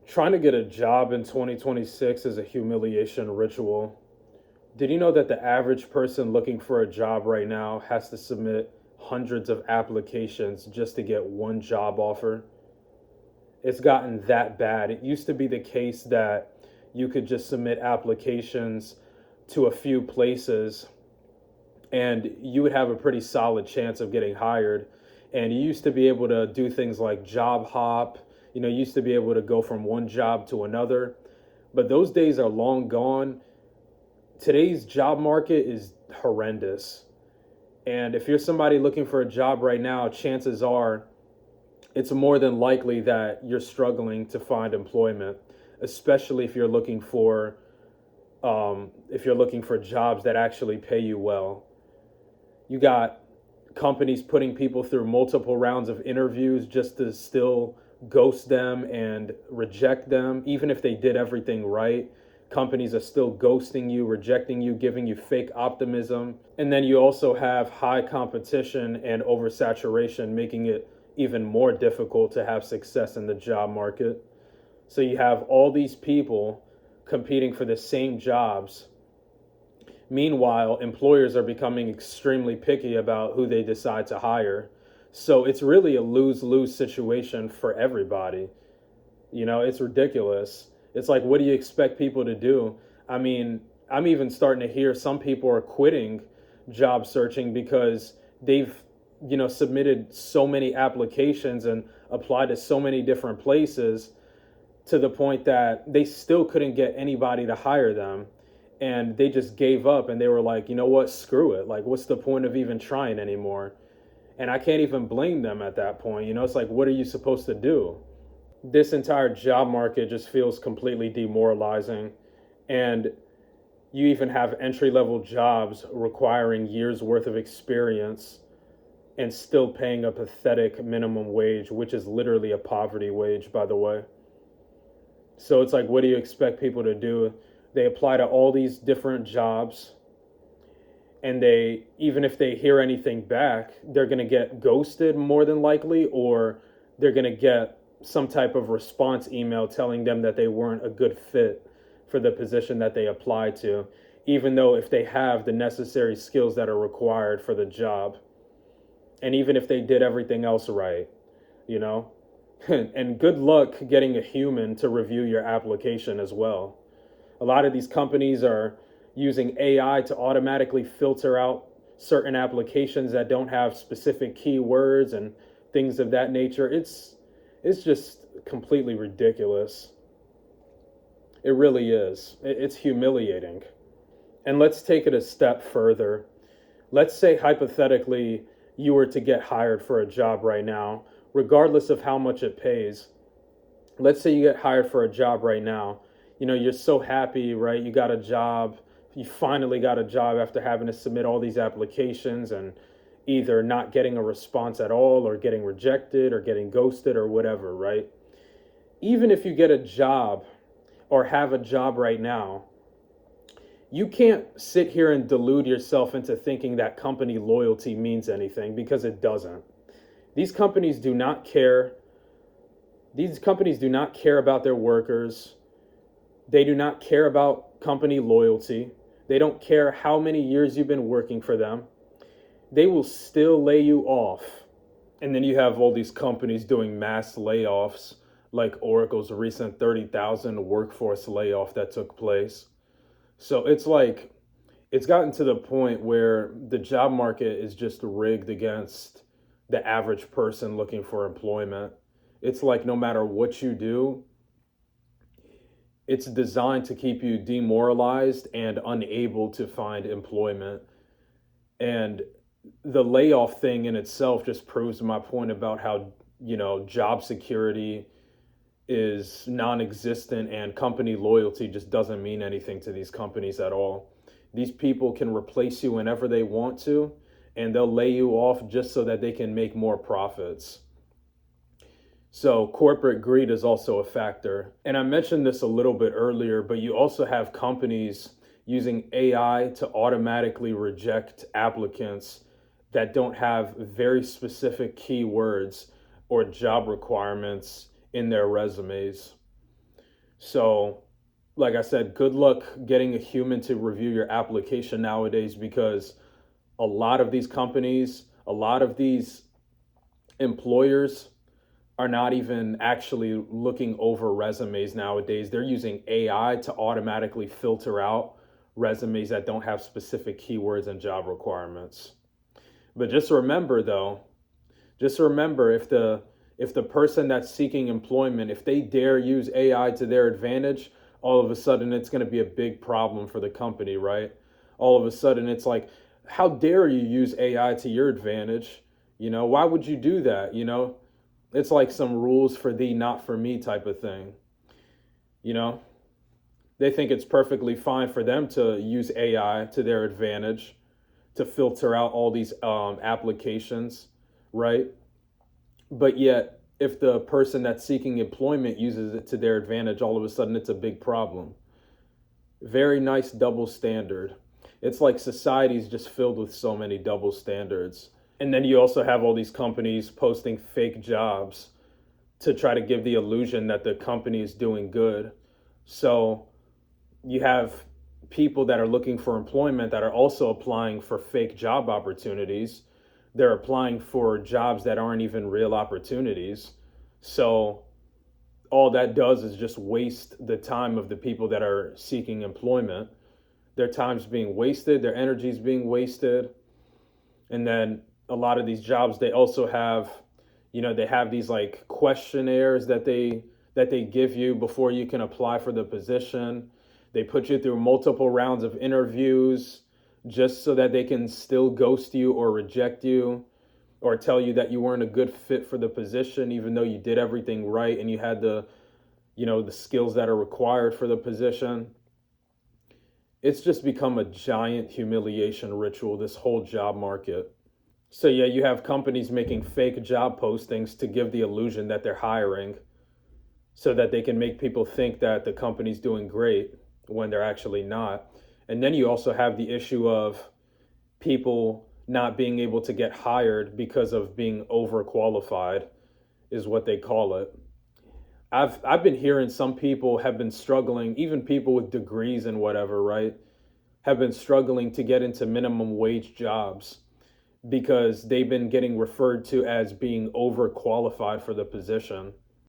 Trying to get a job in 2026 is a humiliation ritual. Did you know that the average person looking for a job right now has to submit hundreds of applications just to get one job offer? It's gotten that bad. It used to be the case that you could just submit applications to a few places and you would have a pretty solid chance of getting hired. And you used to be able to do things like job hop, you used to be able to go from one job to another. But those days are long gone. Today's job market is horrendous. And if you're somebody looking for a job right now, chances are it's more than likely that you're struggling to find employment, especially if you're looking for jobs that actually pay you well. You got companies putting people through multiple rounds of interviews just to still ghost them and reject them, even if they did everything right. Companies are still ghosting you, rejecting you, giving you fake optimism. And then you also have high competition and oversaturation, making it even more difficult to have success in the job market. So you have all these people competing for the same jobs. Meanwhile, employers are becoming extremely picky about who they decide to hire. So it's really a lose lose situation for everybody. It's ridiculous. It's like, what do you expect people to do? I mean, I'm even starting to hear some people are quitting job searching because they've, submitted so many applications and applied to so many different places to the point that they still couldn't get anybody to hire them. And they just gave up and they were like, you know what, screw it. Like, what's the point of even trying anymore? And I can't even blame them at that point. It's like, what are you supposed to do? This entire job market just feels completely demoralizing. And you even have entry level jobs requiring years worth of experience and still paying a pathetic minimum wage, which is literally a poverty wage, by the way. So it's like, what do you expect people to do? They apply to all these different jobs, and they, even if they hear anything back, they're going to get ghosted more than likely, or they're going to get some type of response email telling them that they weren't a good fit for the position that they applied to, even though if they have the necessary skills that are required for the job, and even if they did everything else right, you know? And good luck getting a human to review your application as well. A lot of these companies are using AI to automatically filter out certain applications that don't have specific keywords and things of that nature. It's just completely ridiculous. It really is. It's humiliating. And let's take it a step further. Let's say hypothetically you were to get hired for a job right now, regardless of how much it pays. Let's say you get hired for a job right now. You're so happy, right? You got a job. You finally got a job after having to submit all these applications and either not getting a response at all or getting rejected or getting ghosted or whatever, right? Even if you get a job or have a job right now, you can't sit here and delude yourself into thinking that company loyalty means anything, because it doesn't. These companies do not care. These companies do not care about their workers. They do not care about company loyalty. They don't care how many years you've been working for them. They will still lay you off. And then you have all these companies doing mass layoffs, like Oracle's recent 30,000 workforce layoff that took place. So it's like, it's gotten to the point where the job market is just rigged against the average person looking for employment. It's like, no matter what you do, it's designed to keep you demoralized and unable to find employment. And the layoff thing in itself just proves my point about how, job security is non-existent and company loyalty just doesn't mean anything to these companies at all. These people can replace you whenever they want to, and they'll lay you off just so that they can make more profits. So corporate greed is also a factor. And I mentioned this a little bit earlier, but you also have companies using AI to automatically reject applicants that don't have very specific keywords or job requirements in their resumes. So, like I said, good luck getting a human to review your application nowadays, because a lot of these companies, a lot of these employers are not even actually looking over resumes nowadays. They're using AI to automatically filter out resumes that don't have specific keywords and job requirements. But just remember though, just remember, if the person that's seeking employment, if they dare use AI to their advantage, all of a sudden it's going to be a big problem for the company, right? All of a sudden it's like, how dare you use AI to your advantage? Why would you do that? It's like some rules for thee, not for me type of thing. You know, they think it's perfectly fine for them to use AI to their advantage to filter out all these applications, right? But yet, if the person that's seeking employment uses it to their advantage, all of a sudden it's a big problem. Very nice double standard. It's like society's just filled with so many double standards. And then you also have all these companies posting fake jobs to try to give the illusion that the company is doing good. So you have people that are looking for employment that are also applying for fake job opportunities. They're applying for jobs that aren't even real opportunities. So all that does is just waste the time of the people that are seeking employment. Their time's being wasted, their energy's being wasted. And then a lot of these jobs, they also have, they have these like questionnaires that they give you before you can apply for the position. They put you through multiple rounds of interviews just so that they can still ghost you or reject you, or tell you that you weren't a good fit for the position even though you did everything right and you had the skills that are required for the position. It's just become a giant humiliation ritual, this whole job market. So yeah, you have companies making fake job postings to give the illusion that they're hiring so that they can make people think that the company's doing great when they're actually not. And then you also have the issue of people not being able to get hired because of being overqualified, is what they call it. I've been hearing some people have been struggling, even people with degrees and whatever, right? Have been struggling to get into minimum wage jobs because they've been getting referred to as being overqualified for the position.